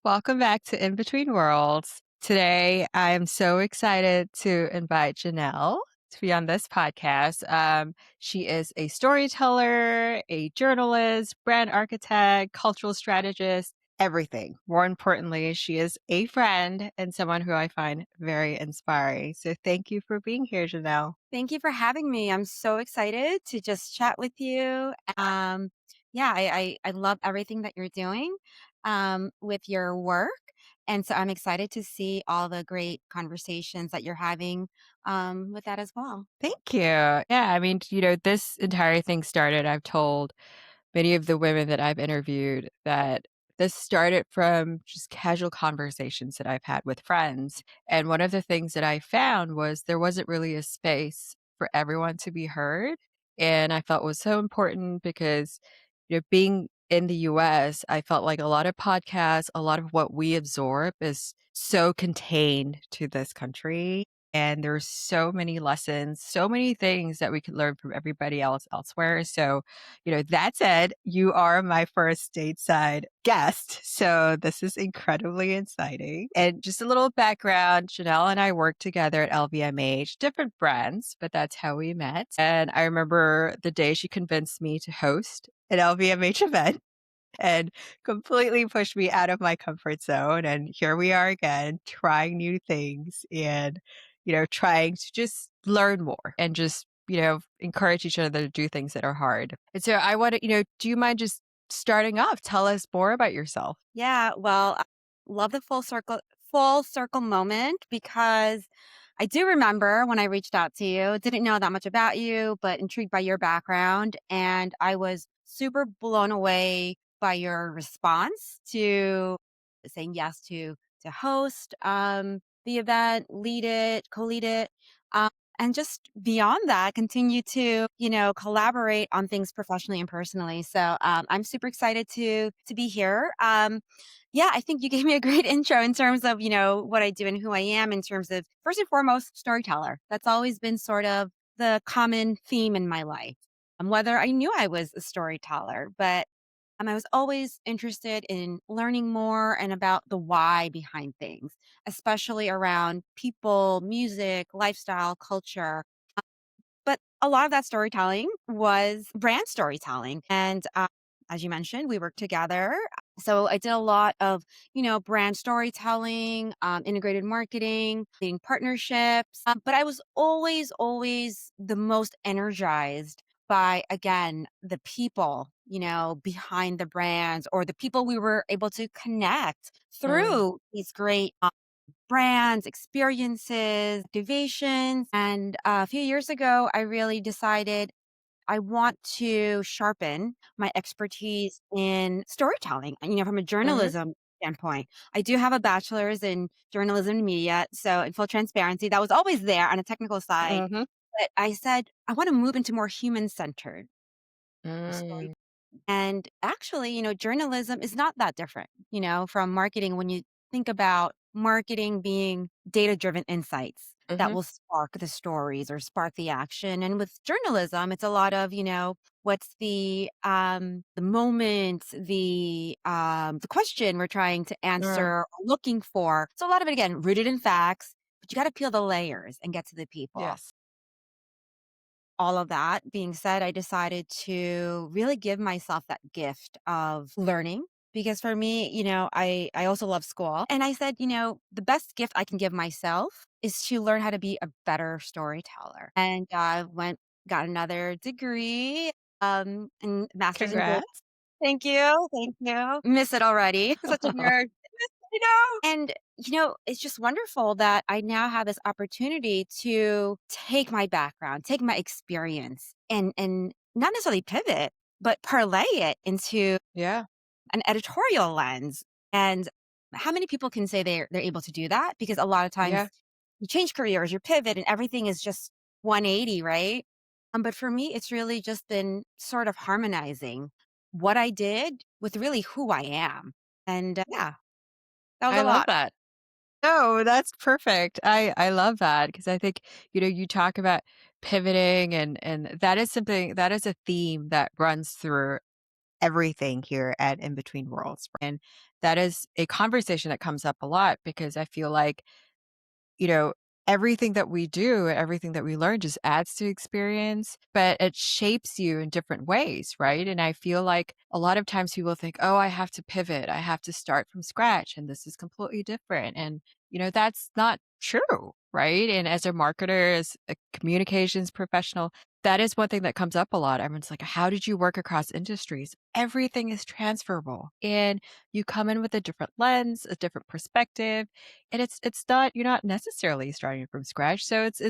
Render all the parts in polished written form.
Welcome back to In Between Worlds. Today, I am so excited to invite Jannelle to be on this podcast. She is a storyteller, a journalist, brand architect, cultural strategist, everything. More importantly, she is a friend and someone who I find very inspiring. So, thank you for being here, Jannelle. Thank you for having me. I'm so excited to just chat with you. Yeah, I love everything that you're doing with your work. And so I'm excited to see all the great conversations that you're having with that as well. Thank you. Yeah, I mean, this entire thing started, I've told many of the women that I've interviewed that this started from just casual conversations that I've had with friends. And one of the things that I found was there wasn't really a space for everyone to be heard. And I felt was so important because, being in the US, I felt like a lot of podcasts, a lot of what we absorb is so contained to this country. And there's so many lessons, so many things that we could learn from everybody else elsewhere. So, that said, you are my first stateside guest. So this is incredibly exciting. And just a little background, Chanel and I worked together at LVMH, different brands, but that's how we met. And I remember the day she convinced me to host an LVMH event and completely pushed me out of my comfort zone. And here we are again, trying new things and, trying to just learn more and just, encourage each other to do things that are hard. And so I want to, do you mind just starting off? Tell us more about yourself. Yeah, well, I love the full circle moment because I do remember when I reached out to you, didn't know that much about you, but intrigued by your background. And I was super blown away by your response to saying yes to host the event, lead it, co-lead it. Um, and just beyond that, continue to, collaborate on things professionally and personally. So I'm super excited to be here. Yeah, I think you gave me a great intro in terms of, what I do and who I am in terms of first and foremost, storyteller. That's always been sort of the common theme in my life. Whether I knew I was a storyteller, but I was always interested in learning more and about the why behind things, especially around people, music, lifestyle, culture. But a lot of that storytelling was brand storytelling. And as you mentioned, we worked together. So I did a lot of, brand storytelling, integrated marketing, leading partnerships. But I was always the most energized by, again, the people, behind the brands or the people we were able to connect Mm, through these great brands, experiences, activations. And a few years ago, I really decided I want to sharpen my expertise in storytelling, from a mhm, journalism standpoint. I do have a bachelor's in journalism and media. So, in full transparency, that was always there on a technical side. mhm, But I said, I want to move into more human centered story. mm, And actually, journalism is not that different, from marketing when you think about marketing being data driven insights that mhm, will spark the stories or spark the action. And with journalism, it's a lot of, what's the moment, the question we're trying to answer mm, or looking for. So a lot of it again rooted in facts, but you got to peel the layers and get to the people. yes. All of that being said, I decided to really give myself that gift of learning because for me, I also love school. And I said, the best gift I can give myself is to learn how to be a better storyteller. And I got another degree in master's in global. Congrats. Thank you. Thank you. Miss it already. Such a nerd. And, it's just wonderful that I now have this opportunity to take my background, take my experience and not necessarily pivot, but parlay it into Yeah, an editorial lens. And how many people can say they're able to do that? Because a lot of times yeah. you change careers, you pivot, and everything is just 180, right? But for me, it's really just been sort of harmonizing what I did with really who I am. And yeah, that was I a love lot. that. No, that's perfect. I love that because I think, you talk about pivoting and that is something that is a theme that runs through everything here at In Between Worlds. And that is a conversation that comes up a lot because I feel like, you know, everything that we do, everything that we learn just adds to experience, but it shapes you in different ways, right? And I feel like a lot of times people think, oh, I have to pivot, I have to start from scratch, and this is completely different. And, that's not true, right? And as a marketer, as a communications professional, that is one thing that comes up a lot. Everyone's like, how did you work across industries? Everything is transferable. And you come in with a different lens, a different perspective, and it's not you're not necessarily starting from scratch, so it's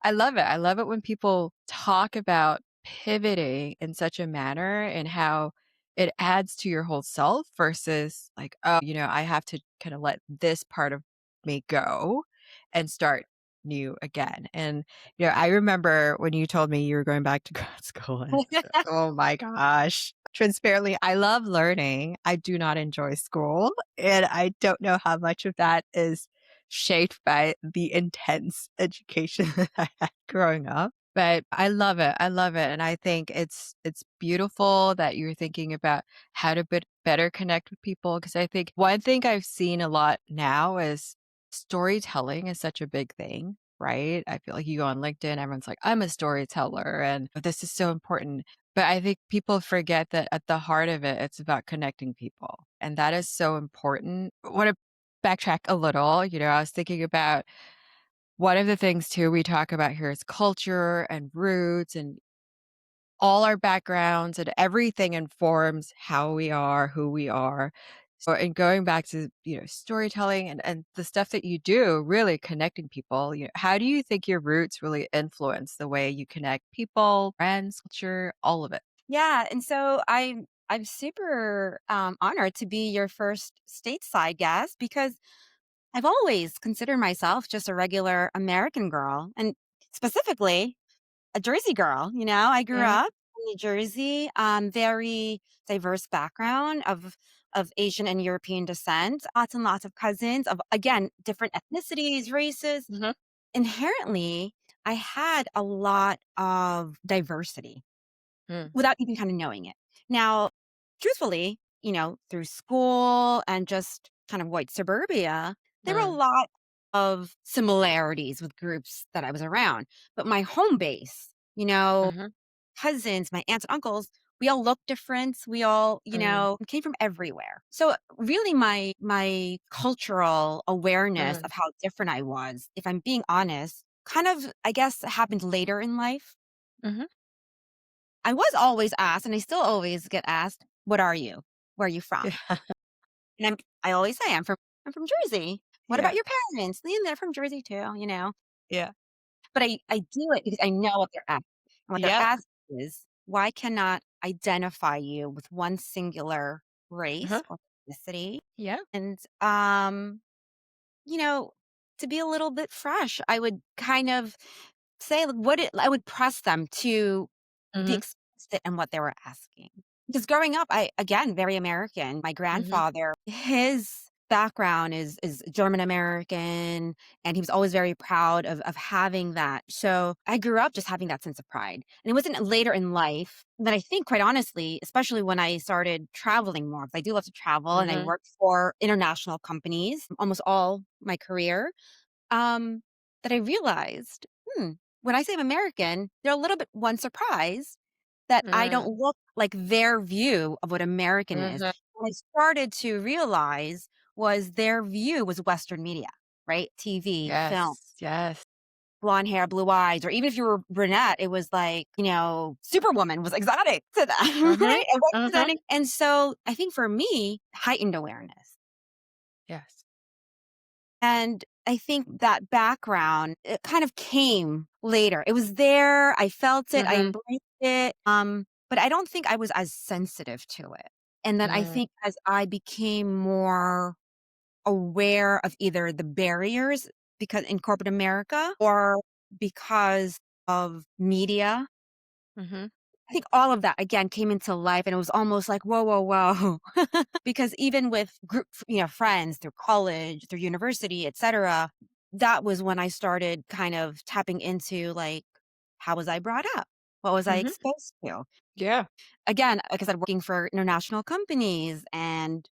I love it. I love it when people talk about pivoting in such a manner and how it adds to your whole self versus like, "Oh, I have to kinda let this part of me go and start new again." And, I remember when you told me you were going back to grad school and oh my gosh. Transparently, I love learning. I do not enjoy school, and I don't know how much of that is shaped by the intense education that I had growing up, but I love it. I love it, and I think it's beautiful that you're thinking about how to better connect with people. Because I think one thing I've seen a lot now is storytelling is such a big thing, right? I feel like you go on LinkedIn, everyone's like, "I'm a storyteller, and this is so important." But I think people forget that at the heart of it, it's about connecting people, and that is so important. I wanna backtrack a little, I was thinking about one of the things too we talk about here is culture and roots and all our backgrounds and everything informs how we are, who we are. So, and going back to, storytelling and the stuff that you do, really connecting people, how do you think your roots really influence the way you connect people, friends, culture, all of it? Yeah, and so I'm super honored to be your first stateside guest because I've always considered myself just a regular American girl, and specifically a Jersey girl. I grew Mhm, up in New Jersey, very diverse background of Asian and European descent, lots and lots of cousins of again different ethnicities, races. mhm, Inherently, I had a lot of diversity mm, without even kind of knowing it. Now, truthfully, through school and just kind of white suburbia, there were a mm, lot of similarities with groups that I was around. But my home base, mhm, cousins, my aunts and uncles, we all looked different. We all, mm, came from everywhere. So really my cultural awareness mm, of how different I was, if I'm being honest, kind of I guess happened later in life. mhm. I was always asked, and I still always get asked, "What are you? Where are you from?" Yeah, And I always say, I'm from Jersey." "What yeah, about your parents?" "Yeah, they're from Jersey too." yeah, But I do it because I know what they're asking. And what they're yep, asking is, why cannot identify you with one singular race uh-huh, or ethnicity? yep, And, you know, to be a little bit fresh, I would kind of say, like, I would press them to be mhm, explicit in what they were asking. Because growing up, again, very American. My mhm, grandfather, his background is German American, and he was always very proud of having that. So I grew up just having that sense of pride. And it wasn't later in life that I think, quite honestly, especially when I started traveling more, because I do love to travel and I mhm, worked for international companies almost all my career, um, that I realized, when I say I'm American, they're a little bit one surprised that I mm, don't look like their view of what American is. mhm. What I started to realize was their view was Western media, right? TV, film, Yes, yes. blonde hair, blue eyes, or even if you were brunette, it was like, Superwoman was exotic to them, Mhm, right? And mhm. representing. And so I think for me, heightened awareness. Yes. And I think that background, it kind of came later. It was there, I felt it, I Mhm, embraced it, but I don't think I was as sensitive to it. And then I mm, think as I became more aware of either the barriers because in corporate America or because of media, mhm, I think all of that again came into life and it was almost like, whoa, whoa, whoa. Because even with group, friends through college, through university, etc., that was when I started kind of tapping into like, how was I brought up? What was I mhm. exposed to? Yeah. Again, like I said, working for international companies, and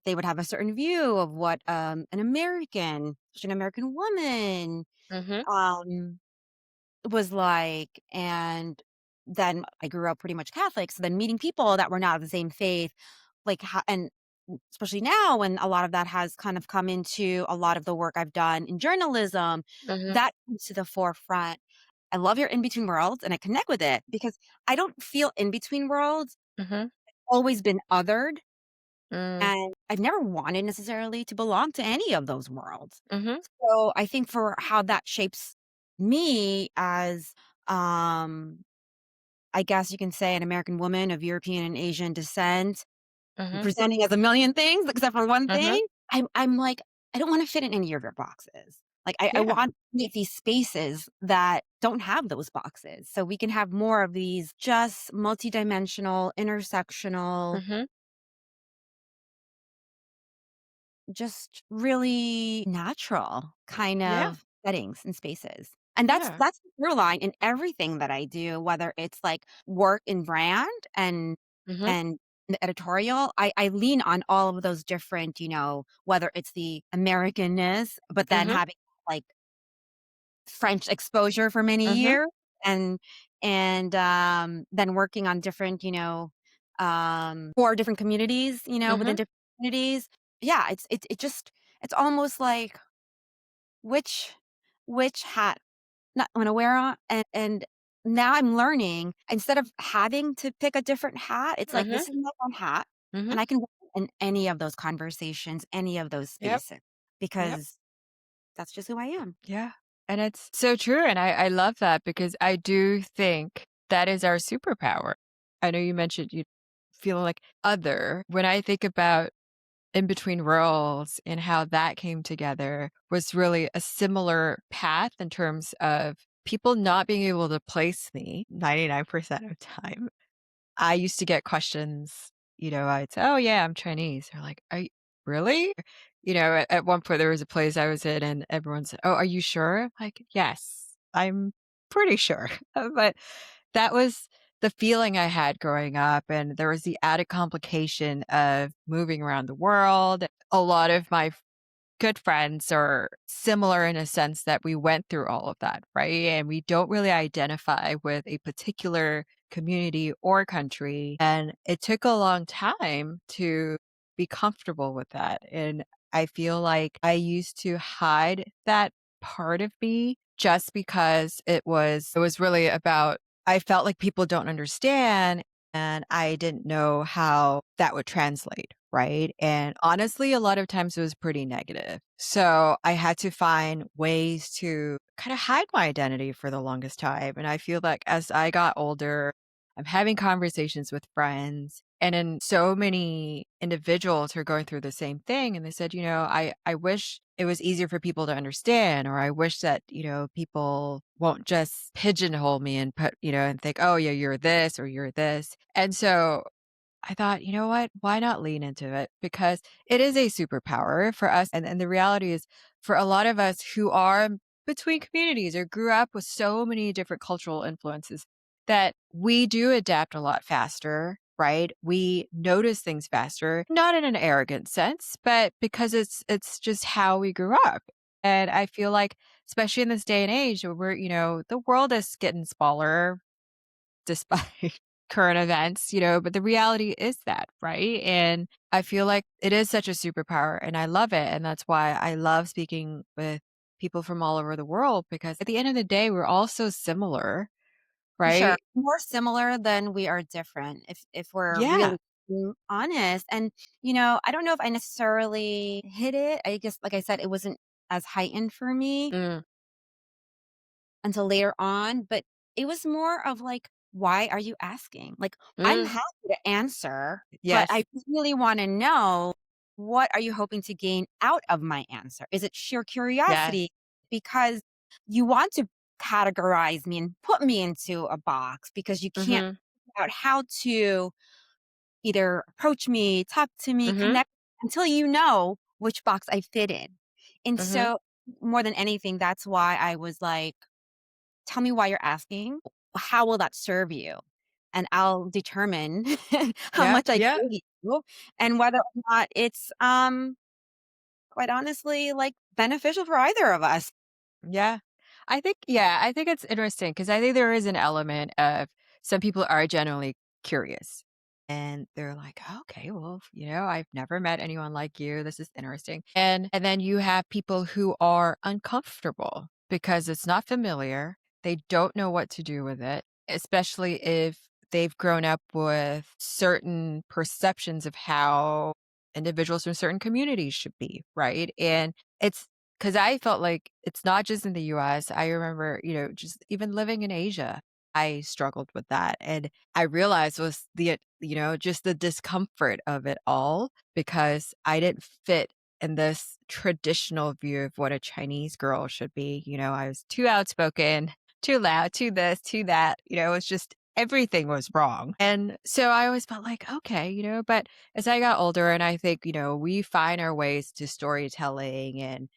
they would have a certain view of what an American, especially an American woman, Mhm. um, was like. And then I grew up pretty much Catholic. So then meeting people that were not of the same faith, like, and especially now when a lot of that has kind of come into a lot of the work I've done in journalism, Mhm. that comes to the forefront. I love your in between worlds and I connect with it because I don't feel in between worlds, Mhm. always been othered. Mm. And I've never wanted necessarily to belong to any of those worlds. Mhm. So I think for how that shapes me as, I guess you can say, an American woman of European and Asian descent, Mhm. presenting as a million things except for one Mhm. thing, I'm like, I don't want to fit in any of your boxes. Like I Yeah. want to meet these spaces that don't have those boxes. So we can have more of these just multidimensional, intersectional, Mhm. just really natural kind Yeah. of settings and spaces. And Yeah. that's the through line in everything that I do, whether it's like work in brand Mhm. and the editorial. I lean on all of those different, whether it's the Americanness, but then Mhm. having like French exposure for many Mhm. years, and then working on different, for different communities, within Mhm. different communities. Yeah, it just it's almost like which hat not wanna wear on, and now I'm learning instead of having to pick a different hat, it's like Mhm. this is my one hat, Mhm. and I can work in any of those conversations, any of those Yep. spaces Yep. because that's just who I am. Yeah. And it's so true. And I love that because I do think that is our superpower. I know you mentioned you feeling like other. When I think about in between roles and how that came together was really a similar path in terms of people not being able to place me 99% of time. I used to get questions, I'd say, "Oh, yeah, I'm Chinese." They're like, "Are you really?" At one point, there was a place I was in, and everyone said, "Oh, are you sure?" I'm like, "Yes, I'm pretty sure." But that was the feeling I had growing up, and there was the added complication of moving around the world. A lot of my good friends are similar in a sense that we went through all of that, right? And we don't really identify with a particular community or country. And it took a long time to be comfortable with that. And I feel like I used to hide that part of me just because it was really about I felt like people don't understand and I didn't know how that would translate, right? And honestly, a lot of times it was pretty negative. So I had to find ways to kind of hide my identity for the longest time. And I feel like as I got older, I'm having conversations with friends and then so many individuals are going through the same thing. And they said, I wish it was easier for people to understand, or I wish that, people won't just pigeonhole me and put, and think, oh, yeah, you're this or you're this. And so I thought, you know what? Why not lean into it? Because it is a superpower for us. And the reality is, for a lot of us who are between communities or grew up with so many different cultural influences, that we do adapt a lot faster, right? We notice things faster, not in an arrogant sense, but because it's just how we grew up. And I feel like, especially in this day and age where the world is getting smaller, despite current events, but the reality is that, right? And I feel like it is such a superpower and I love it. And that's why I love speaking with people from all over the world because at the end of the day, we're all so similar, For sure. right? More similar than we are different if we're Yeah. really being honest. And, I don't know if I necessarily hit it. I guess, like I said, it wasn't as heightened for me Mm, until later on, but it was more of like, why are you asking? Like, I'm mm, happy to answer, but yes. I really want to know, what are you hoping to gain out of my answer? Is it sheer Yes. curiosity? Because you want to categorize me and put me into a box because you can't Mm-hmm. figure out how to either approach me, talk to me, Mm-hmm. connect until you know which box I fit in. And Mm-hmm. so, more than anything, that's why I was like, tell me why you're asking. How will that serve you? and I'll determine how Yeah, much I yeah, pay you and whether or not it's, quite honestly, like, beneficial for either of us. yeah. I think it's interesting because I think there is an element of some people are genuinely curious, and they're like, "Okay, well, I've never met anyone like you. This is interesting." And then you have people who are uncomfortable because it's not familiar. They don't know what to do with it, especially if they've grown up with certain perceptions of how individuals from certain communities should be, right? And it's because I felt like it's not just in the US. I remember, just even living in Asia, I struggled with that. And I realized was just the discomfort of it all because I didn't fit in this traditional view of what a Chinese girl should be. I was too outspoken, too loud, too this, too that. It's just everything was wrong. And so I always felt like, okay, but as I got older and I think, we find our ways to storytelling and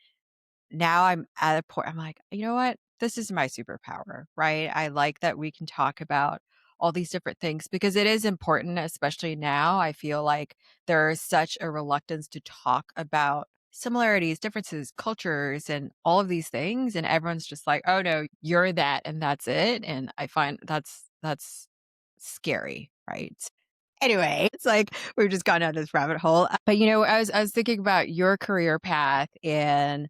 now I'm at a point I'm like, "You know what? This is my superpower," right? I like that we can talk about all these different things because it is important, especially now. I feel like there is such a reluctance to talk about similarities, differences, cultures, and all of these things, and everyone's just like, "Oh, no, you're that, and that's it," and I find that's scary, right? Anyway, it's like we've just gone down this rabbit hole, but, I was thinking about your career path and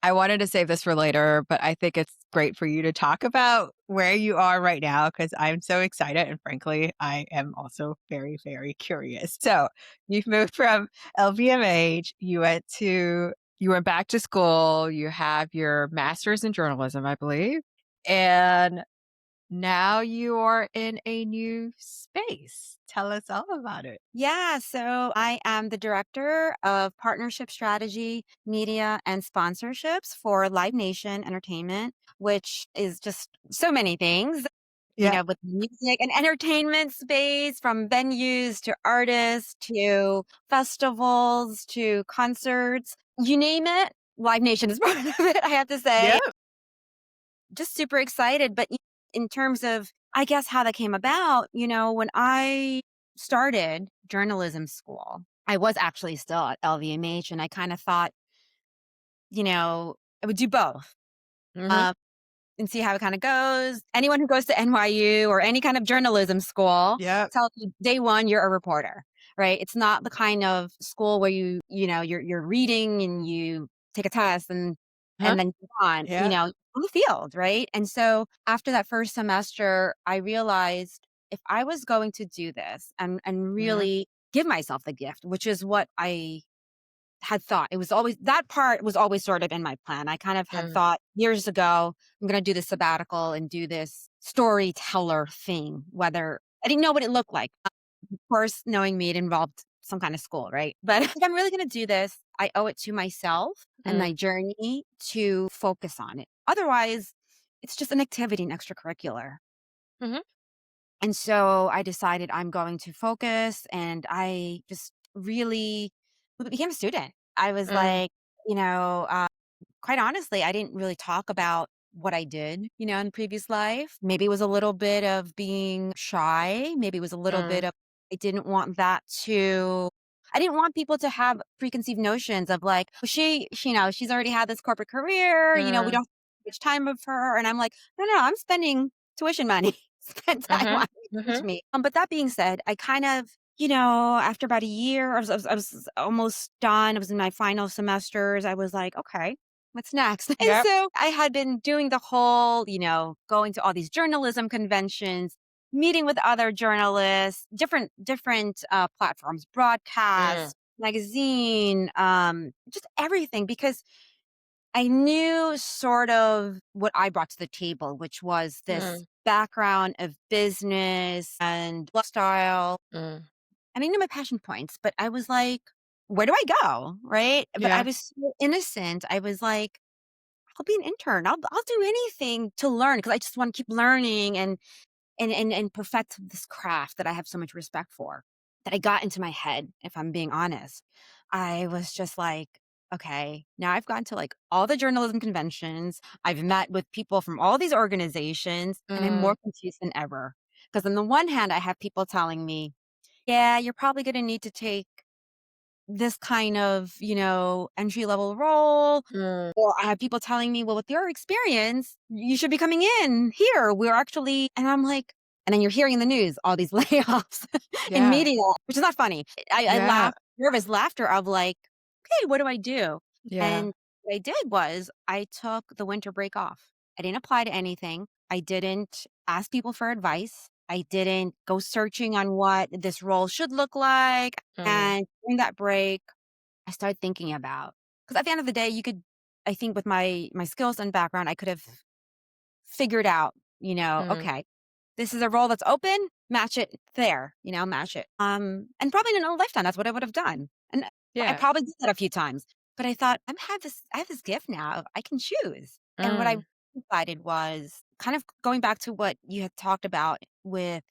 I wanted to save this for later, but I think it's great for you to talk about where you are right now because I'm so excited. And frankly, I am also very, very curious. So you've moved from LVMH, you went back to school, you have your master's in journalism, I believe. And now you are in a new space. Tell us all about it. Yeah, so I am the director of partnership strategy, media, and sponsorships for Live Nation Entertainment, which is just so many things, Yeah. with music and entertainment space, from venues to artists to festivals to concerts, you name it. Live Nation is part of it, I have to say. Yep. Just super excited. But in terms of, I guess, how that came about, when I started journalism school, I was actually still at LVMH and I kind of thought, I would do both. Hmm. Um, and see how it kind of goes. Anyone who goes to NYU or any kind of journalism school Yep. tells you day one you're a reporter, right? It's not the kind of school where you're reading and you take a test Huh? and then move on, Yeah. on the field, right? And so after that first semester, I realized if I was going to do this and Hmm. really give myself the gift, which is what I had thought. It was always that part was always sort of in my plan. I kind of had Mm. thought years ago, I'm going to do this sabbatical and do this storyteller thing, whether I didn't know what it looked like. Of course, knowing me, it involved some kind of school, right? But if I'm really going to do this, I owe it to myself and Mm. my journey to focus on it. Otherwise, it's just an activity, an extracurricular. Mhm. And so I decided I'm going to focus and I just really became a student. I was Mm. like, you know, uh, quite honestly, I didn't really talk about what I did, in previous life. Maybe it was a little bit of being shy. Maybe it was a little bit Mm. of, I didn't want that to, I didn't want people to have preconceived notions of like, well, she's already had this corporate career, we Mm. don't have much time of her. And I'm like, no, no, I'm spending tuition money. Spend time on Mhm. teach Mhm. me. But that being said, I kind of, after about a year, I was almost done. I was in my final semesters. I was like, okay, what's next? And Yep. so I had been doing the whole, going to all these journalism conventions, meeting with other journalists, different platforms, Mm. broadcast, magazine, just everything, because I knew sort of what I brought to the table, which was this Mm. background of business and lifestyle. Mm. And I knew my passion points, but I was like, where do I go? Right. But I Yeah. was so innocent. I was like, I'll be an intern. I'll do anything to learn because I just want to keep learning and perfect this craft that I have so much respect for. That I got into my head, if I'm being honest. I was just like, okay, now I've gone to like all the journalism conventions. I've met with people from all these organizations, and I'm Mm. more confused than ever Because on the one hand, I have people telling me, yeah, you're probably going to need to take this kind of, entry level role. Mm. Or I have people telling me, well, with your experience, you should be coming in here. We're actually, and I'm like, and then you're hearing in the news all these layoffs in Yeah. media, which is not funny. I Yeah. laugh, nervous laughter of like, okay, what do I do? Yeah. And what I did was I took the winter break off. I didn't apply to anything. I didn't ask people for advice. I didn't go searching on what this role should look like. Mm. And during that break, I started thinking about, because at the end of the day, you could, I think with my skills and background, I could have figured out, Mm. okay, this is a role that's open, match it there, match it. And probably in a lifetime, that's what I would have done. And I Yeah. probably did that a few times. But I thought, I have this gift now. I can choose. And what I Mm. decided was kind of going back to what you had talked about with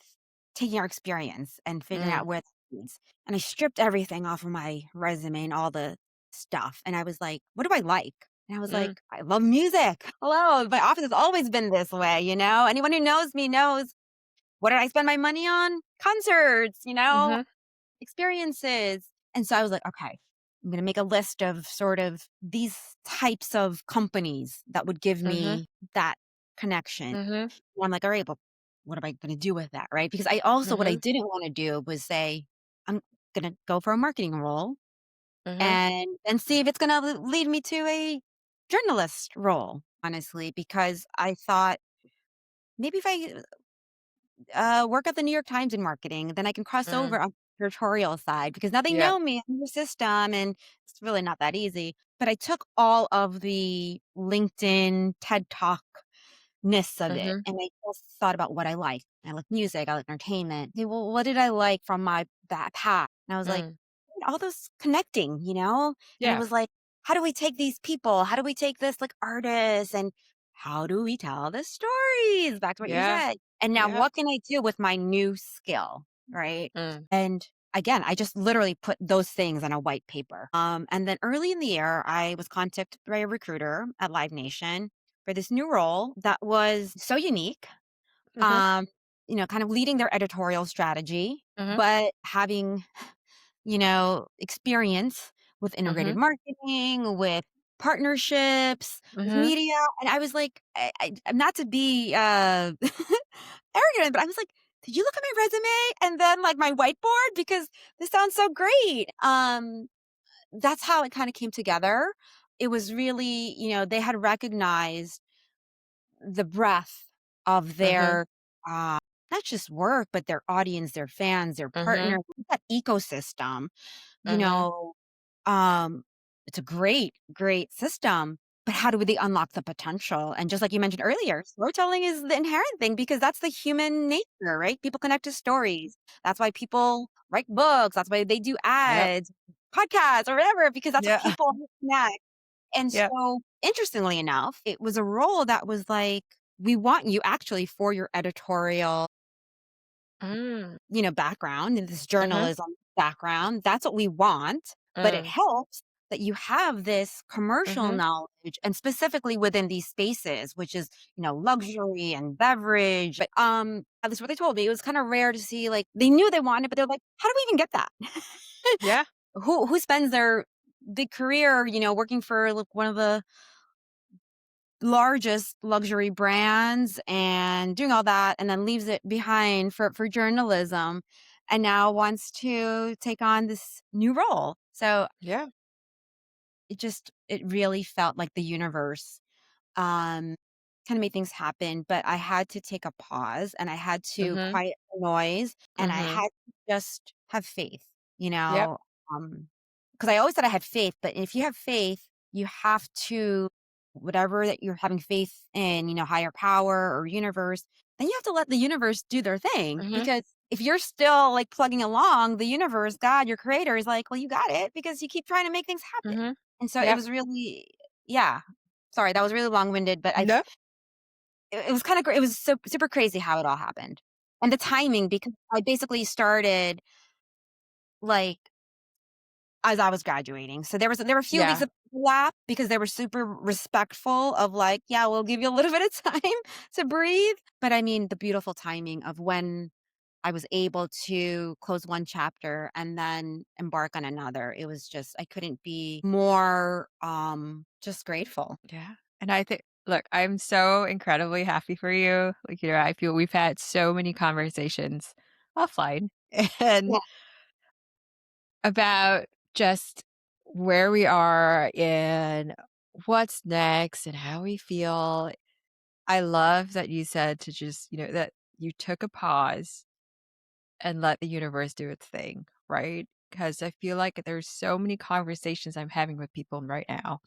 taking our experience and figuring Mm. out where it leads. And I stripped everything off of my resume and all the stuff. And I was like, what do I like? And I was like, Mm. I love music. Hello. My office has always been this way, Anyone who knows me knows, what did I spend my money on? Concerts, Mhm. experiences. And so I was like, okay, I'm going to make a list of sort of these types of companies that would give Mhm. me that connection. Mhm. And I'm like, all right, well, what am I going to do with that? Right. Because I also, what I Mhm. didn't want to do was say, I'm going to go for a marketing role Mhm. and see if it's going to lead me to a journalist role, honestly, because I thought maybe if I work at the New York Times in marketing, then I can cross Mm. over on the curatorial side because now they Yeah. know me in the system and it's really not that easy. But I took all of the LinkedIn TED Talk ness of it Mhm. and I just thought about what I like. I like music, I like entertainment. Okay, well, what did I like from my that path? And I was like, Mm. all those connecting, And it Yeah. was like, how do we take these people? How do we take this like artists and how do we tell the stories? Back to what you Yeah. said. And now Yeah. what can I do with my new skill? Right. Mm. And again, I just literally put those things on a white paper. And then early in the year, I was contacted by a recruiter at Live Nation for this new role that was so unique. Mhm. Um, kind of leading their editorial strategy, Mhm. but having experience with integrated Mhm. marketing, with partnerships, with Mhm. media. And I was like, not to be arrogant, but I was like, did you look at my resume and then like my whiteboard? Because this sounds so great. That's how it kind of came together. It was really, they had recognized the breadth of Mhm. their not just work, but their audience, their fans, their Mhm. partners, that ecosystem you Mhm. know, um, it's a great, great system, but how do they unlock the potential? And just like you mentioned earlier, storytelling is the inherent thing because that's the human nature, right? People connect to stories. That's why people write books. That's why they do Yep. ads, podcasts, or whatever, because that's what Yeah. people connect. And Yep. so, interestingly enough, it was a role that was like, we want you actually for your editorial Mm. background in this Mhm. journalism background. That's what we want, but it Mm. helps that you have this commercial Mhm. knowledge and specifically within these spaces, which is, luxury and beverage. But at least what they told me, it was kind of rare to see like they knew they wanted, but they're like, how do we even get that? Yeah. Who spends their big career, working for like one of the largest luxury brands and doing all that and then leaves it behind for journalism and now wants to take on this new role. So Yeah. it really felt like the universe um, kinda made things happen, but I had to take a pause and I had to Mhm. quiet the noise and I Mhm. had to just have faith, you Yep. know, because I always said I had faith, but if you have faith, you have to whatever that you're having faith in, higher power or universe, then you have to let the universe do their thing Mhm. because if you're still, like, plugging along, the universe, God, your creator is like, "Well, you got it," because you keep trying to make things happen. Mhm. And so it Yep. was really yeah. Sorry, that was really long-winded, but No. it was kinda it was so super crazy how it all happened. And the timing because I basically started, like as I was graduating. So there were a few weeks Yeah. of lap because they were super respectful of like, "Yeah, we'll give you a little bit of time to breathe." But I mean, the beautiful timing of when I was able to close one chapter and then embark on another. It was just I couldn't be more, just grateful. Yeah. And I think look, I'm so incredibly happy for you. Like, I feel we've had so many conversations offline and Yeah. about just where we are and what's next and how we feel. I love that you said to just, that you took a pause and let the universe do its thing, right? Because I feel like there's so many conversations I'm having with people right now,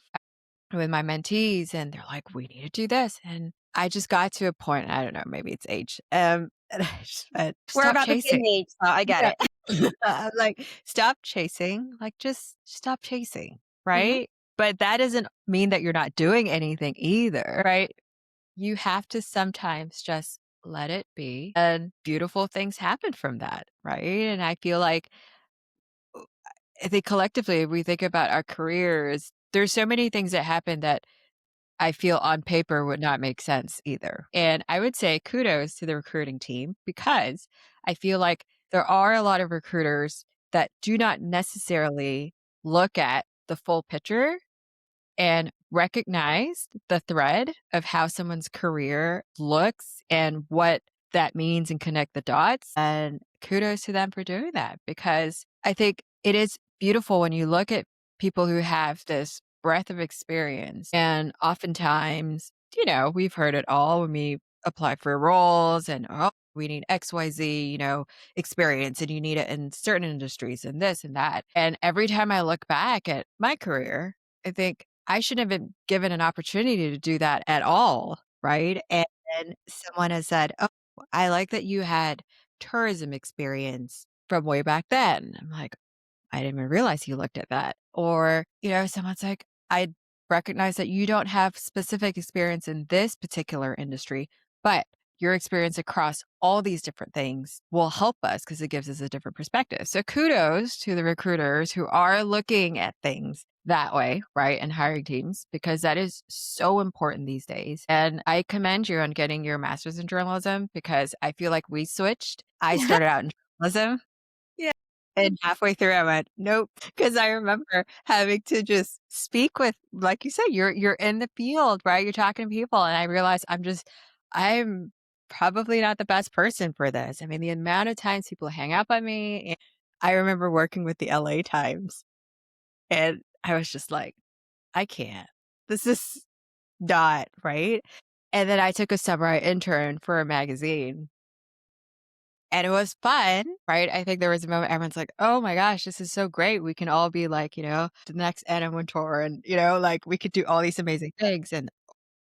with my mentees, and they're like, "We need to do this." And I just got to a point, I don't know, maybe it's age, and I just went, We're "Stop about the same chasing." age, so I get Yeah. it. I'm like, "Stop chasing, like, just stop chasing," Mhm. right? But that doesn't mean that you're not doing anything either, right? You have to sometimes just let it be, and beautiful things happen from that, right? And I feel like I think collectively, if we think about our careers, there's so many things that happen that I feel on paper would not make sense either. And I would say kudos to the recruiting team because I feel like there are a lot of recruiters that do not necessarily look at the full picture and recognize the thread of how someone's career looks and what that means and connect the dots. And kudos to them for doing that because I think it is beautiful when you look at people who have this breadth of experience. And oftentimes, we've heard it all when we apply for roles and, oh, we need XYZ, experience and you need it in certain industries and this and that. And every time I look back at my career, I think I shouldn't have been given an opportunity to do that at all, right? And then someone has said, "Oh, I like that you had tourism experience from way back then." I'm like, I didn't even realize you looked at that. Or, someone's like, I recognize that you don't have specific experience in this particular industry, but your experience across all these different things will help us because it gives us a different perspective. So kudos to the recruiters who are looking at things that way, right? And hiring teams because that is so important these days. And I commend you on getting your master's in journalism because I feel like we switched. I started out in journalism Yeah. and halfway through, I went, "Nope," because I remember having to just speak with like you said, you're in the field, right? You're talking to people, and I realized I'm probably not the best person for this. I mean, the amount of times people hang up on me, and I remember working with the LA Times, and I was just like, "I can't. This is not right." And then I took a summer intern for a magazine and it was fun, right? I think there was a moment everyone's like, "Oh my gosh, this is so great. We can all be like, the next Anna Wintour and, like we could do all these amazing things." And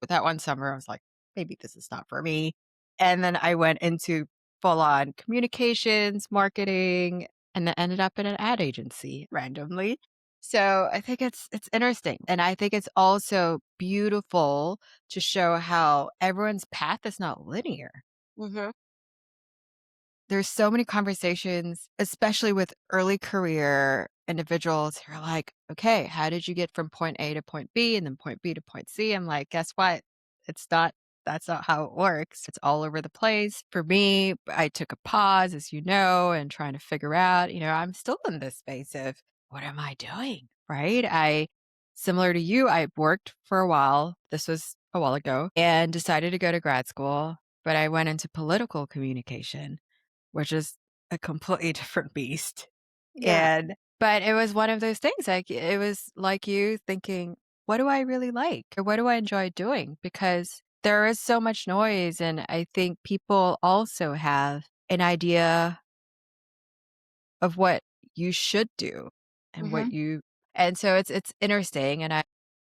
with that one summer, I was like, maybe this is not for me. And then I went into full on communications, marketing, and then ended up in an ad agency randomly. So I think it's interesting. And I think it's also beautiful to show how everyone's path is not linear. Mhm. There's so many conversations, especially with early career individuals who are like, "Okay, how did you get from point A to point B and then point B to point C?" I'm like, "Guess what? It's not that's not how it works. It's all over the place." For me, I took a pause, as you know, and trying to figure out, I'm still in this space of what am I doing? Right? Similar to you, I worked for a while. This was a while ago and decided to go to grad school, but I went into political communication which is a completely different beast. Yeah. But it was one of those things, like, it was like you thinking, "What do I really like? Or what do I enjoy doing?" Because there is so much noise, and I think people also have an idea of what you should do and Mhm. and so it's interesting, and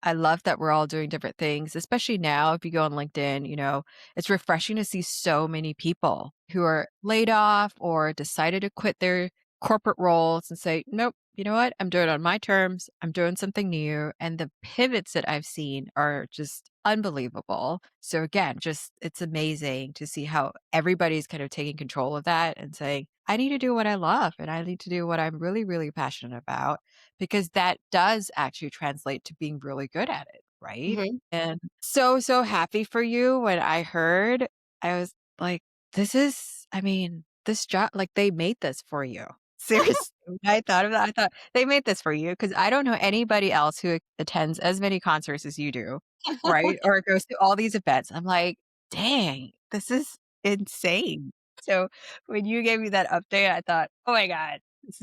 I love that we're all doing different things, especially now if you go on LinkedIn, it's refreshing to see so many people who are laid off or decided to quit their corporate roles and say, "Nope, you know what? I'm doing it on my terms. I'm doing something new. And the pivots that I've seen are just unbelievable. So, again, just it's amazing to see how everybody's kind of taking control of that and saying, I need to do what I love and I need to do what I'm really, really passionate about because that does actually translate to being really good at it. Right. Mhm. And so, so happy for you when I heard, I was like, this is, I mean, this job, like they made this for you. Seriously, when I thought of that, I thought, "They made this for you because I don't know anybody else who attends as many concerts as you do, right? Or goes to all these events." I'm like, "Dang, this is insane." So, when you gave me that update, I thought, "Oh my god, this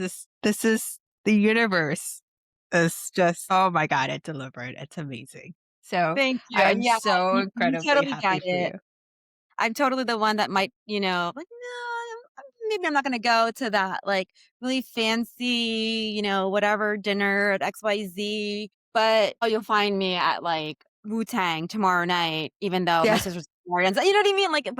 is the universe is just oh my god, it delivered. It's amazing." So, Thank you, I'm and yeah, so you incredibly totally happy get for it. you. I'm totally the one that might, like, "No, maybe I'm not gonna go to that, like, really fancy, whatever dinner at XYZ," but, oh, you'll find me at, like, Wu-Tang tomorrow night, even though my Yeah. sister's Korean, so you know what I mean? Like,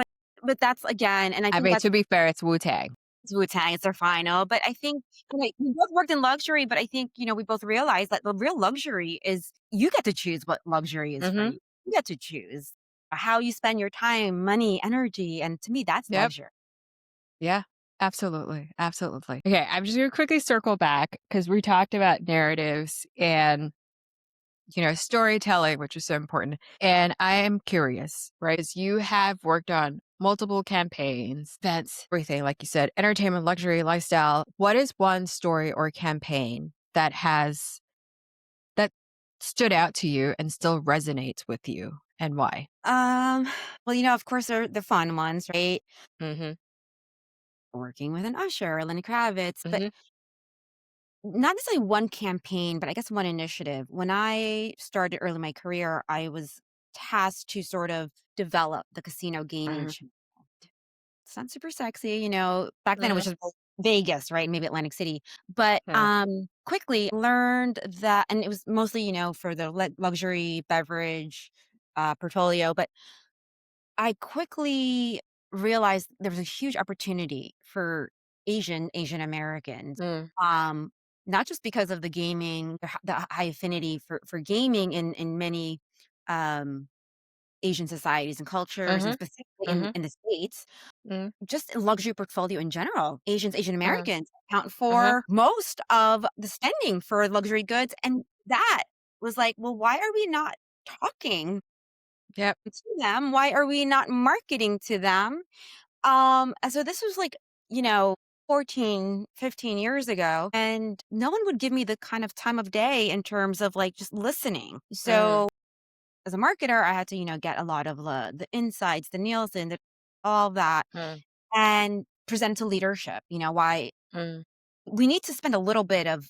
but that's again and I I think mean, that's to be fair, it's Wu-Tang. Wu-Tang, it's their final, but I think, we both worked in luxury, but I think, we both realized that the real luxury is you get to choose what luxury is for Mhm. you. You get to choose how you spend your time, money, energy, and to me, that's Yep. luxury. Yeah, absolutely, absolutely. Okay, I'm just gonna quickly circle back because we talked about narratives and storytelling, which is so important. And I am curious, right? As you have worked on multiple campaigns, that's everything, like you said, entertainment, luxury, lifestyle. What is one story or campaign that stood out to you and still resonates with you, and why? Um, well, of course, they're the fun ones, right? Mhm. Working with an usher, Lenny Kravitz, but Mhm. not necessarily one campaign, but I guess one initiative. When I started early in my career, I was tasked to sort of develop the casino gaming Mhm. channel. It's not super sexy, back then it was Mhm. just Vegas, right? Maybe Atlantic City. But Mhm. quickly learned that, and it was mostly, for the luxury beverage portfolio. But I quickly realized there was a huge opportunity for Asian Americans. Mm. Um, Not just because of the gaming, the high affinity for gaming in many um, Asian societies and cultures, and Mhm. specifically Mhm. in the States, Mhm. just luxury portfolio in general. Asian Mhm. Americans account Mhm. for most of the spending for luxury goods, and that was like, well, why are we not talking Yep. to them? Why are we not marketing to them? And so this was like, you know, 14, 15 years ago, and no one would give me the kind of time of day in terms of like just listening. Mm. So as a marketer, I had to, get a lot of the insights, the Nielsen, all that, Mm. and present to leadership, why Mm. we need to spend a little bit of,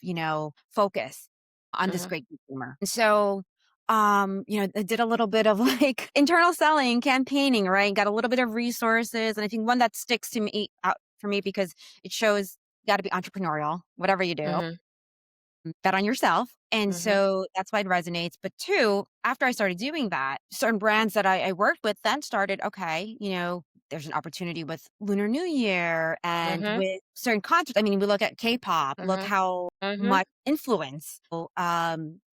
focus on this Mhm. great consumer. And so, I did a little bit of like internal selling, campaigning, right? Got a little bit of resources. And I think one that sticks to me out for me because it shows you got to be entrepreneurial, whatever you do, Mhm. bet on yourself. And Mhm. so that's why it resonates. But two, after I started doing that, certain brands that I worked with then started, okay, there's an opportunity with Lunar New Year and Mhm. with certain concerts. I mean, we look at K-pop, look Mhm. how Mhm. much influence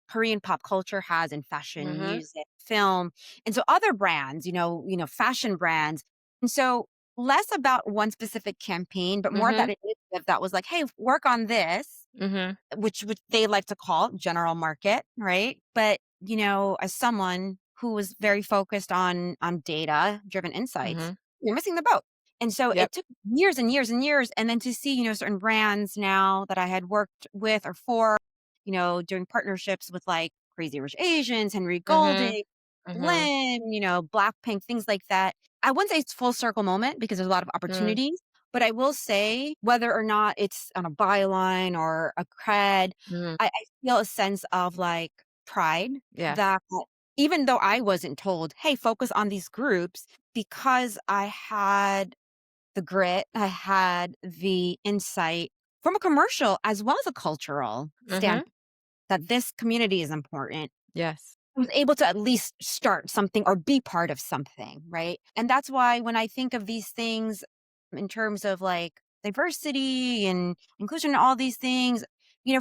Korean pop culture has in fashion, Mhm. music, film. And so other brands, fashion brands. And so less about one specific campaign, but more that Mhm. initiative that was like, hey, work on this, Mhm. which they like to call general market, right? But, as someone who was very focused on data-driven insights, Mhm. you're missing the boat. And so Yep. it took years and years and years, and then to see, certain brands now that I had worked with or for, doing partnerships with, like, Crazy Rich Asians, Henry Mhm. Golding, Mhm. Blim, Blackpink, things like that. I wouldn't say it's full circle moment because there's a lot of Mm. opportunities, but I will say, whether or not it's on a byline or a cred, Mhm. I feel a sense of, like, pride Yes. that even though I wasn't told, "Hey, focus on these groups," because I had the grit, I had the insight from a commercial as well as a cultural Mhm. standpoint that this community is important. Yes. I was able to at least start something or be part of something, right? And that's why when I think of these things in terms of like diversity and inclusion and all these things,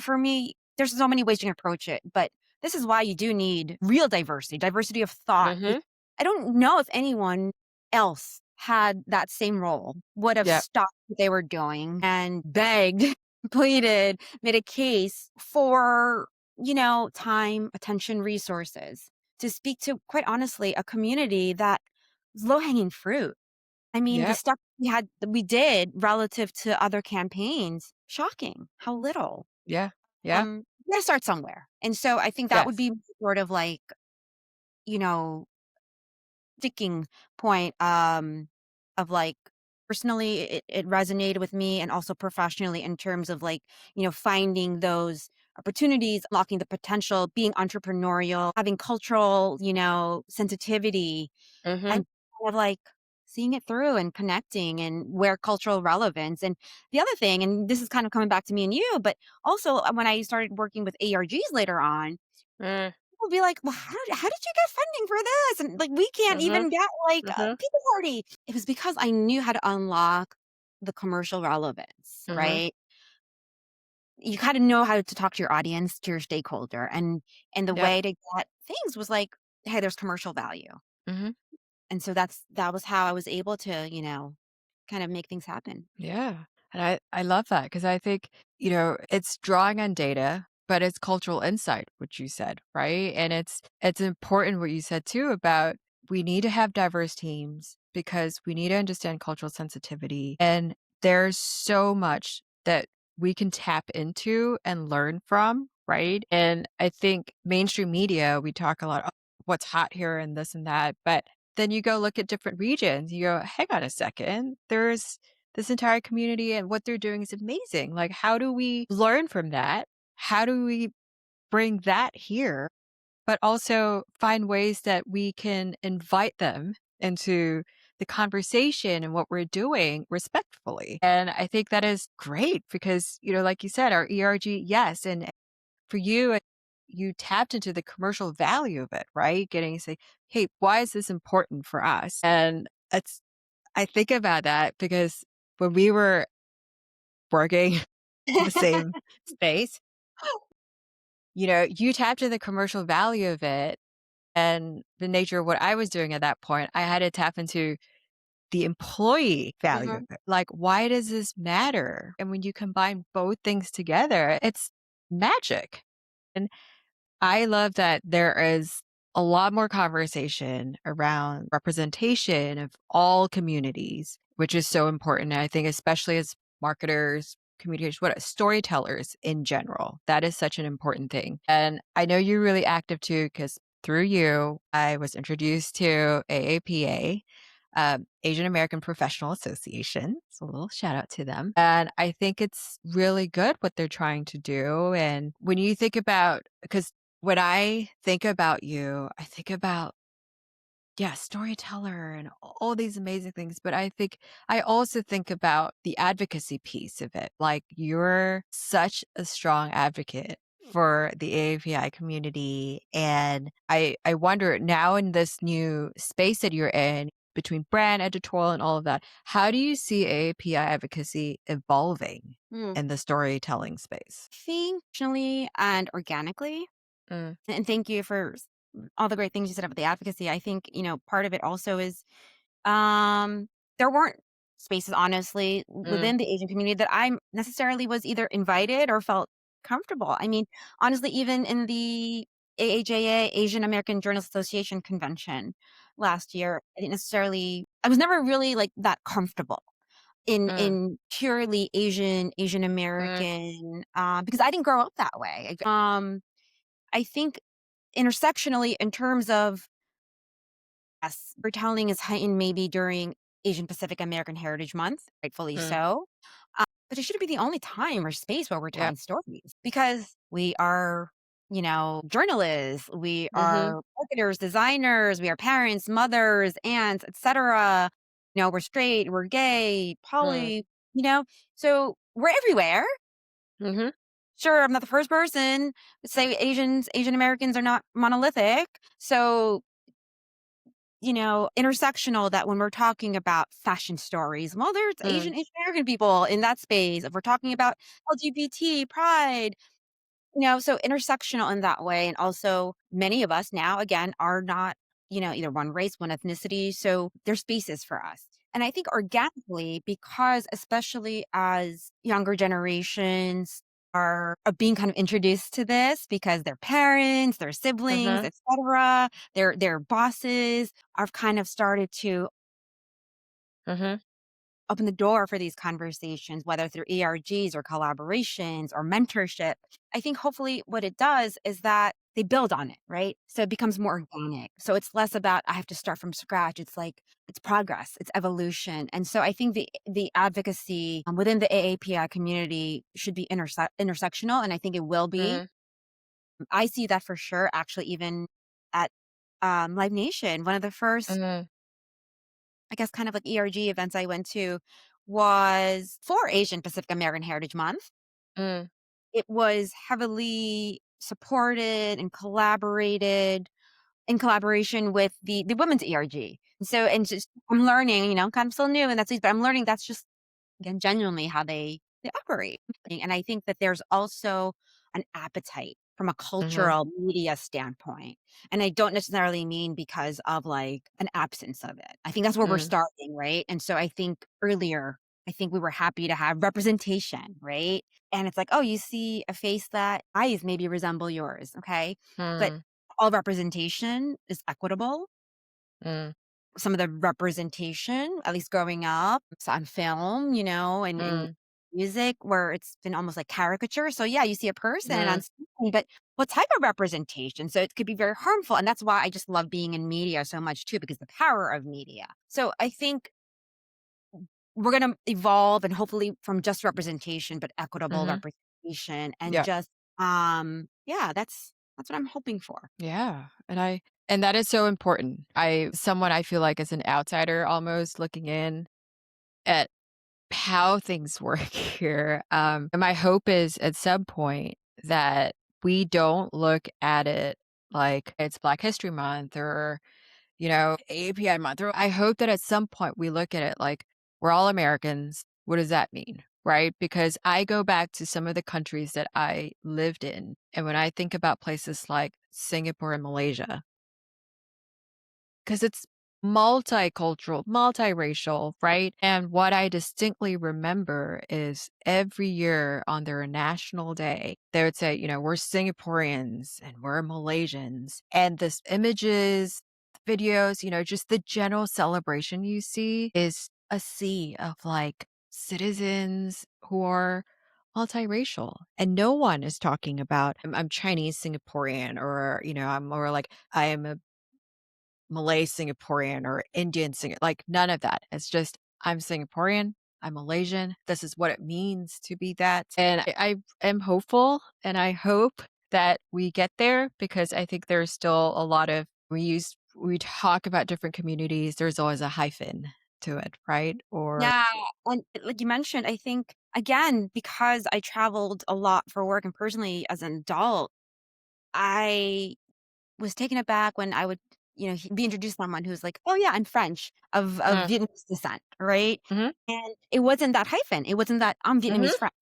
for me, there's so many ways you can approach it, but this is why you do need real diversity, diversity of thought. Mhm. I don't know if anyone else had that same role, would have Yep. stopped what they were doing and begged, pleaded, made a case for, time, attention, resources to speak to, quite honestly, a community that is low hanging fruit. I mean, the Yep. stuff we did relative to other campaigns, shocking how little. Yeah. Yeah. You gotta start somewhere. And so I think that would Yes. be sort of like, you know, sticking point, of like personally it resonated with me and also professionally in terms of like, finding those opportunities, unlocking the potential, being entrepreneurial, having cultural, sensitivity Mhm. and kind of like seeing it through and connecting and where cultural relevance. And the other thing, and this is kind of coming back to me and you, but also when I started working with ARGs later on, Mm. people be like, well, how did you get funding for this? And like, we can't Mhm. even get like a Mhm. people party. It was because I knew how to unlock the commercial relevance, Mhm. right? You kind of know how to talk to your audience, to your stakeholder. And the Yep. way to get things was like, hey, there's commercial value. Mhm. And so that was how I was able to, kind of make things happen. Yeah. And I love that because I think, it's drawing on data, but it's cultural insight, which you said, right? And it's important what you said too about we need to have diverse teams because we need to understand cultural sensitivity. And there's so much that we can tap into and learn from, right? And I think mainstream media, we talk a lot, "Oh, what's hot here and this and that. But then you go look at different regions, you go, hang on a second, there's this entire community and what they're doing is amazing. Like, how do we learn from that? How do we bring that here, but also find ways that we can invite them into the conversation and what we're doing respectfully? And I think that is great because, like you said, our ERG, yes. And for you, you tapped into the commercial value of it, right? Getting to say, hey, why is this important for us? And I think about that because when we were working in the same space, you tapped into the commercial value of it and the nature of what I was doing at that point. I had to tap into the employee value of Mhm. it. Like, why does this matter? And when you combine both things together, it's magic. And I love that there is a lot more conversation around representation of all communities, which is so important. And I think, especially as marketers, communicators, storytellers in general, that is such an important thing. And I know you're really active too, because through you, I was introduced to AAPA, Asian American Professional Association. So a little shout out to them. And I think it's really good what they're trying to do. And when you think about, because when I think about you, I think about, yeah, storyteller and all these amazing things. But I also think about the advocacy piece of it. Like you're such a strong advocate for the AAPI community. And I wonder now in this new space that you're in between brand, editorial, and all of that, how do you see AAPI advocacy evolving Mm. in the storytelling space? Functionally and organically. Mm, And thank you for all the great things you said about the advocacy. I think, part of it also is um there weren't spaces honestly mm, within the Asian community that I necessarily was either invited or felt comfortable. I mean, honestly, even in the AAJA Asian American Journalists Association convention last year, I was never really like that comfortable mm, in purely Asian mm, American because I didn't grow up that way. I think intersectionally in terms of yes, storytelling is heightened maybe during Asian Pacific American Heritage Month, rightfully mm. so. But it shouldn't be the only time or space where we're Yep. telling stories because we are, journalists, we Mhm. are marketers, designers, we are parents, mothers, aunts, etc. We're straight, we're gay, Mm. poly, you know, so we're everywhere. Mhm. Sure, I'm not the first person to say Asian Americans are not monolithic. So intersectional that when we're talking about fashion stories, well, there's Mm. Asian American people in that space. If we're talking about LGBT, pride, So intersectional in that way. And also, many of us now, again, are not, either one race, one ethnicity. So there's spaces for us. And I think organically, because especially as younger generations are being kind of introduced to this because their parents, their siblings, Mhm, etc., their bosses have kind of started to mhm, open the door for these conversations, whether through ERGs or collaborations or mentorship. I think hopefully what it does is that they build on it, right? So it becomes more organic. So it's less about I have to start from scratch. It's like it's progress, it's evolution. And so I think the advocacy within the AAPI community should be intersectional, and I think it will be. mhm, I see that for sure. Actually, even at Live Nation, one of the first mhm, I guess, kind of like ERG events I went to was for Asian Pacific American Heritage Month. mm, It was heavily supported and collaborated in collaboration with the women's ERG. And just I'm learning, kind of still new in that space, but I'm learning that's just again, genuinely how they operate. And I think that there's also an appetite from a mhm, cultural media standpoint. And I don't necessarily mean because of like an absence of it. I think that's where we're mm, starting, right? And so I think earlier, I think we were happy to have representation, right? And it's like, oh, you see a face that eyes maybe resemble yours, okay? But mm, all representation is equitable. mm, Some of the representation, at least growing up, it's on film, and mm, music where it's been almost like caricature. So yeah, you see a person on mm, screen, but what type of representation? So it could be very harmful. And that's why I just love being in media so much too, because the power of media. So I think we're gonna evolve and hopefully from just representation, but equitable mhm, representation and yeah, just yeah, that's what I'm hoping for. yeah, and that is so important. Someone I feel like is an outsider almost looking in at how things work here, and my hope is at some point that we don't look at it like it's Black History Month or API month. Or I hope that at some point we look at it like we're all Americans. What does that mean? Right? Because I go back to some of the countries that I lived in. And when I think about places like Singapore and Malaysia, because it's multicultural, multiracial, right? And what I distinctly remember is every year on their national day, they would say, we're Singaporeans and we're Malaysians. And this images, videos, just the general celebration you see is a sea of like citizens who are multiracial. And no one is talking about, I'm Chinese Singaporean or, I'm more like, I am a Malay Singaporean or Indian like none of that. It's just I'm Singaporean, I'm Malaysian. This is what it means to be that. And I am hopeful and I hope that we get there because I think there's still a lot of we talk about different communities, there's always a hyphen to it, right? Or Yeah, and like you mentioned, I think again, because I traveled a lot for work and personally as an adult, I was taken aback when I would, be introduced to someone who's like, "Oh yeah, I'm French of mm, Vietnamese descent," right? mhm, And it wasn't that hyphen. It wasn't that I'm mhm, Vietnamese French.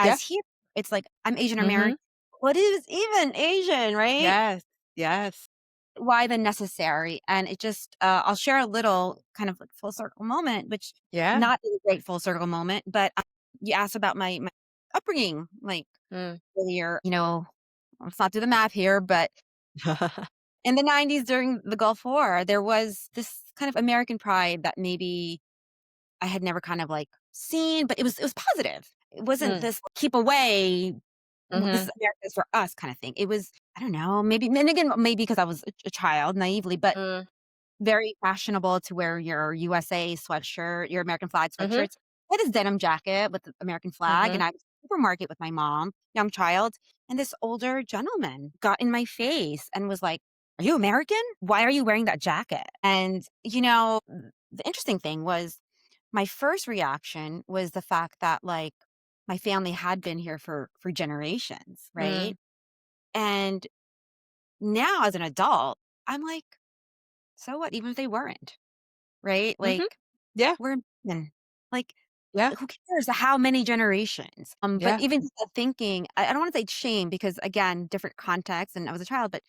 yeah, Whereas here, it's like I'm Asian mhm, American. What is even Asian, right? yes, yes, Why the necessary? And it just, I'll share a little kind of like full circle moment, which yeah, not a great full circle moment, but you asked about my upbringing, like mm. earlier, let's not do the math here, but in the 90s during the Gulf War, there was this kind of American pride that maybe I had never kind of like seen, but it was positive. It wasn't Mm, this keep away, this mhm, is America is for us kind of thing. It was, I don't know, maybe, and again, maybe because I was a child naively, but mm, very fashionable to wear your USA sweatshirt, your American flag mhm, sweatshirts. I had this denim jacket with the American flag, and mhm, I was at the supermarket with my mom, young child, and this older gentleman got in my face and was like, "Are you American? Why are you wearing that jacket?" And, the interesting thing was my first reaction was the fact that, like, my family had been here for generations, right? mm, And now as an adult, I'm like, "So what, even if they weren't?" Right? mhm, Like, yeah. we're men. Like, Yeah. Who cares how many generations? But Yeah. even just that thinking, I don't wanna say shame because, again, different context and I was a child, but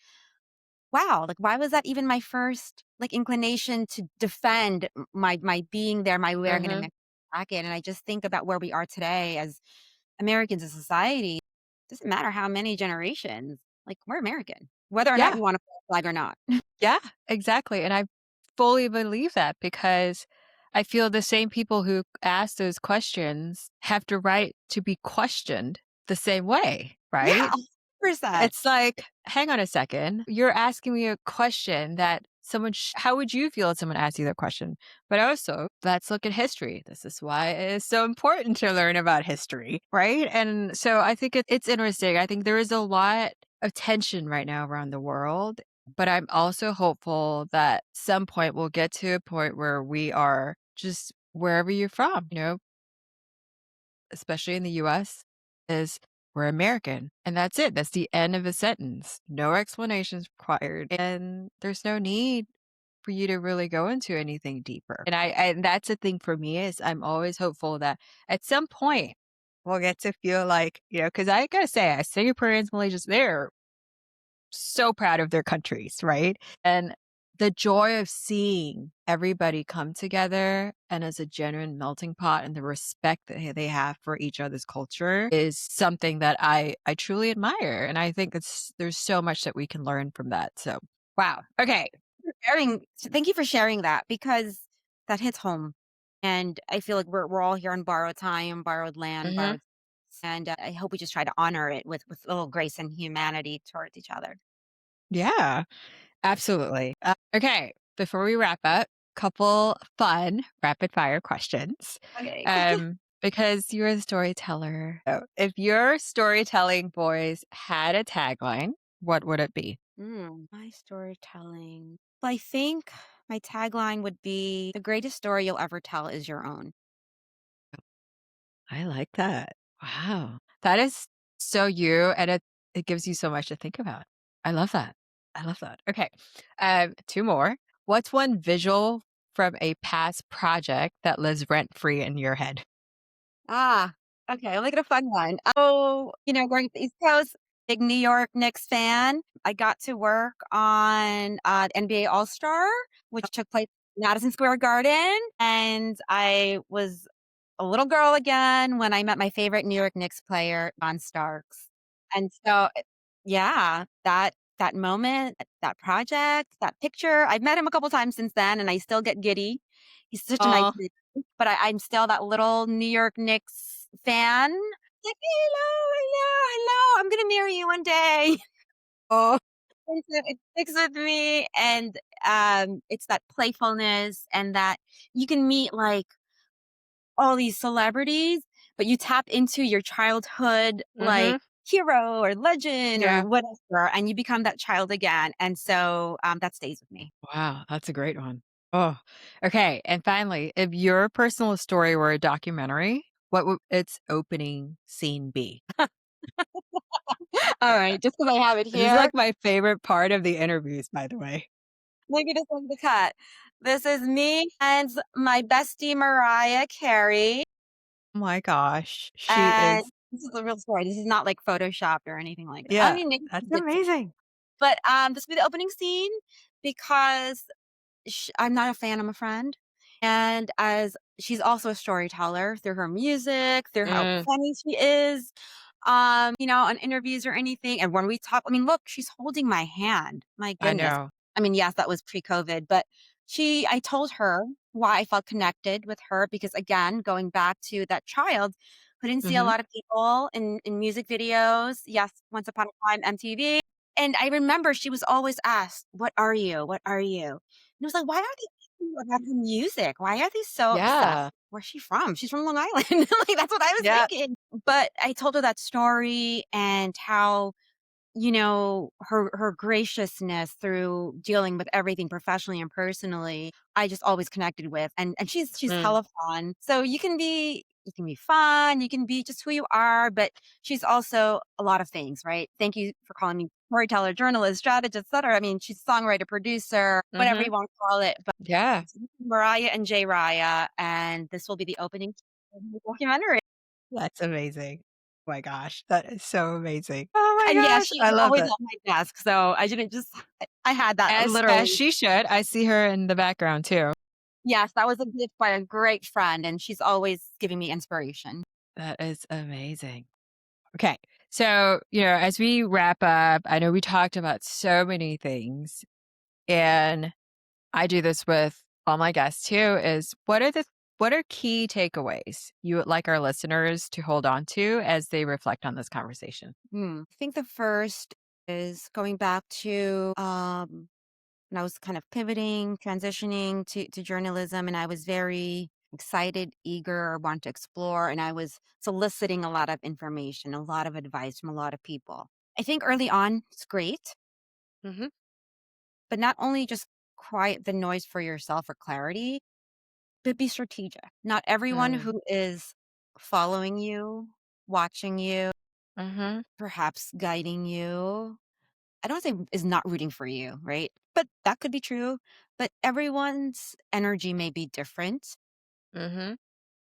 wow, like, why was that even my first, like, inclination to defend my being there, my wearing an Mhm. American jacket, and I just think about where we are today as Americans as society. Doesn't matter how many generations, like, we're American, whether or not Yeah. you wanna fly a flag or not. Yeah, exactly, and I fully believe that because I feel the same people who ask those questions have the right to be questioned the same way, Yeah, right? 100%. It's like, "Hang on a second, you're asking me a question that someone how would you feel if someone asked you that question?" But also, let's look at history. This is why it is so important to learn about history, right? And so I think it's interesting. I think there is a lot of tension right now around the world, but I'm also hopeful that some point we'll get to a point where we are just wherever you're from, especially in the US, is we're American. And that's it. That's the end of the sentence. No explanations required. And there's no need for you to really go into anything deeper. And that's the thing for me is I'm always hopeful that at some point we'll get to feel like, because I gotta say, I Singaporeans, Malaysians, they're so proud of their countries, right? And the joy of seeing everybody come together and as a genuine melting pot and the respect that they have for each other's culture is something that I truly admire. And I think there's so much that we can learn from that. So wow. Okay. Thank you for sharing that because that hits home, and I feel like we're all here on borrowed time, borrowed land, Hmm. borrowed and, I hope we just try to honor it with a little grace and humanity towards each other. Yeah, absolutely. Okay. Before we wrap up, couple fun rapid fire questions. Okay. Because you're a storyteller. So if your storytelling voice had a tagline, what would it be? My storytelling. Well, I think my tagline would be, "The greatest story you'll ever tell is your own." I like that. Wow. That is so you, and it gives you so much to think about. I love that. I love that. Okay. Two more. What's one visual from a past project that lives rent free in your head? Ah, okay, I'll make it a fun one. Oh, going to the East Coast, big New York Knicks fan. I got to work on NBA All-Star, which took place in Madison Square Garden, and I was a little girl again when I met my favorite New York Knicks player, John Starks. And so, yeah, that moment, that project, that picture, I've met him a couple times since then, and I still get giddy. He's such a nice Oh, man, but I'm still that little New York Knicks fan. Like, "Hello, hello, hello, I'm gonna marry you one day." oh, And so it sticks with me, and, it's that playfulness and that you can meet, like, all these celebrities, but you tap into your childhood, like, mhm. hero or legend or Yeah. whatever, and you become that child again, and so, that stays with me. Wow, that's a great one. Oh, okay. And finally, if your personal story were a documentary, what would its opening scene be? Alright, just 'cause I have it This is here, like my favorite part of the interviews, by the way. maybe this one's the cut. This is me and my bestie Mariah Carey, Oh my gosh, she and is this is a real story. This is not, like, photoshopped or anything like that. I yeah, mean, maybe that's bits of amazing. but, this will be the opening scene because I'm not a fan, I'm a friend. And as she's also a storyteller through her music, through how Mm, funny she is, on interviews or anything. And when we talk, I mean, look, she's holding my hand. My I goodness. know. I mean, yes, that was pre-COVID, but I told her why I felt connected with her because again, going back to that child who didn't see a Mhm. lot of people in music videos. Yes, once upon a time, MTV. And I remember she was always asked, "What are you? What are you?" And it was like, why are they asking about her music? Why are they so obsessed? Yeah. Where's she from? She's from Long Island. Like, that's what I was Yeah. thinking. But I told her that story and how her graciousness through dealing with everything professionally and personally, I just always connected with, and she's Mm, hella fun. So you can be fun, you can be just who you are, but she's also a lot of things, right? Thank you for calling me storyteller, journalist, strategist, etc. I mean, she's a songwriter, producer, whatever mhm. you want to call it, but Yeah. it's Mariah and Jay Raya, and this will be the opening. documentary. That's amazing. Oh my gosh, that is so amazing. Oh my And yeah, gosh, she I was love always that. on my desk, so I didn't just I had that As literally. she should. I see her in the background too. Yes, that was a gift by a great friend, and she's always giving me inspiration. That is amazing. Okay. So, as we wrap up, I know we talked about so many things, and I do this with all my guests too, is what are key takeaways you would like our listeners to hold on to as they reflect on this conversation? I think the first is going back to when I was kind of pivoting, transitioning to journalism, and I was very excited, eager, want to explore, and I was soliciting a lot of information, a lot of advice from a lot of people. I think early on it's great, Mhm. but not only just quiet the noise for yourself for clarity, but be strategic. Not everyone Mm. who is following you, watching you, Mhm. perhaps guiding you, I don't say is not rooting for you, right? But that could be true. But everyone's energy may be different. Mhm.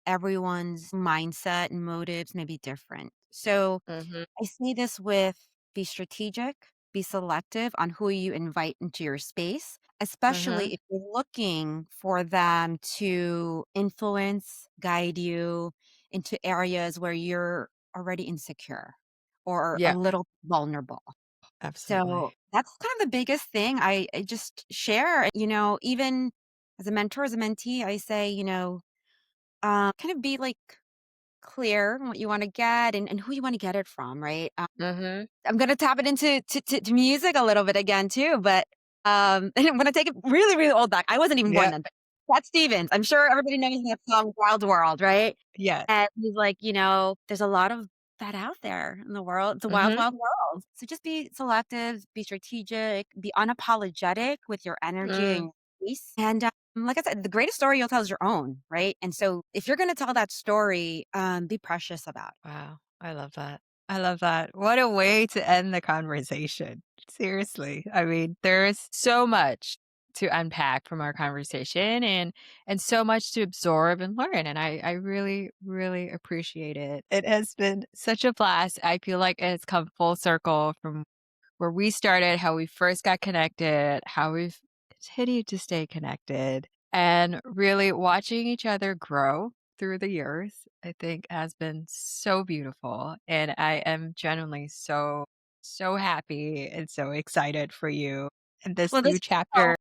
Everyone's mindset and motives may be different. So Mhm. I see this with be strategic, be selective on who you invite into your space, especially Mhm. if you're looking for them to influence, guide you into areas where you're already insecure or a Yeah, little vulnerable. So absolutely. that's kind of the biggest thing I just share. Even as a mentor, as a mentee, I say, kind of be like clear on what you want to get and who you want to get it from, right? Mhm. I'm gonna tap it into to music a little bit again too, but I'm gonna take it really, really old back. I wasn't even born Yeah. then, but Cat Stevens. I'm sure everybody knows that song Wild World, right? Yeah. And he's like, there's a lot of that out there in the world. It's a wild, Mhm. wild world. So just be selective, be strategic, be unapologetic with your energy and Mm. your peace. And like I said, the greatest story you'll tell is your own, right? And so if you're going to tell that story, be precious about it. Wow, I love that. I love that. What a way to end the conversation. Seriously. I mean, there's so much to unpack from our conversation and so much to absorb and learn. And I really, really appreciate it. It has been such a blast. I feel like it's come full circle from where we started, how we first got connected, how we've continued to stay connected, and really watching each other grow through the years, I think has been so beautiful. And I am genuinely so, so happy and so excited for you in this Well, new chapter.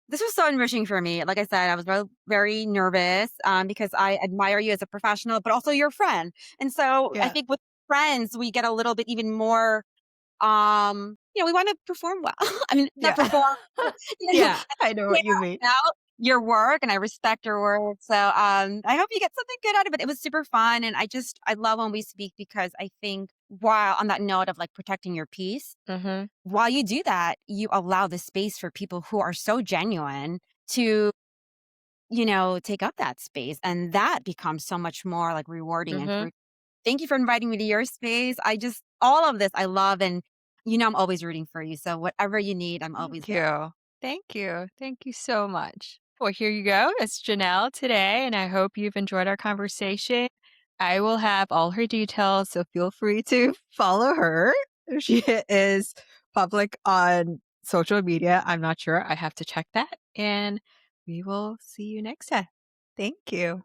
this was so enriching for me. Like I said, I was very nervous because I admire you as a professional, but also your friend. And so I Yeah. think with friends, we get a little bit even more, we want to perform well. I mean, not Yeah. perform, Yeah. I know what you mean. out your work and I respect your work. So I hope you get something good out of it. It was super fun. And I love when we speak because I think while on that note of like protecting your peace, Hmm. while you do that, you allow the space for people who are so genuine to, take up that space. And that becomes so much more like rewarding and Hmm. fruit. Thank you for inviting me to your space. All of this I love. And, I'm always rooting for you. So whatever you need, I'm always Thank there. you. Thank you. Thank you so much. Well, here you go. It's Janelle today, and I hope you've enjoyed our conversation. I will have all her details, so feel free to follow her. She is public on social media. I'm not sure. I have to check that. And we will see you next time. Thank you.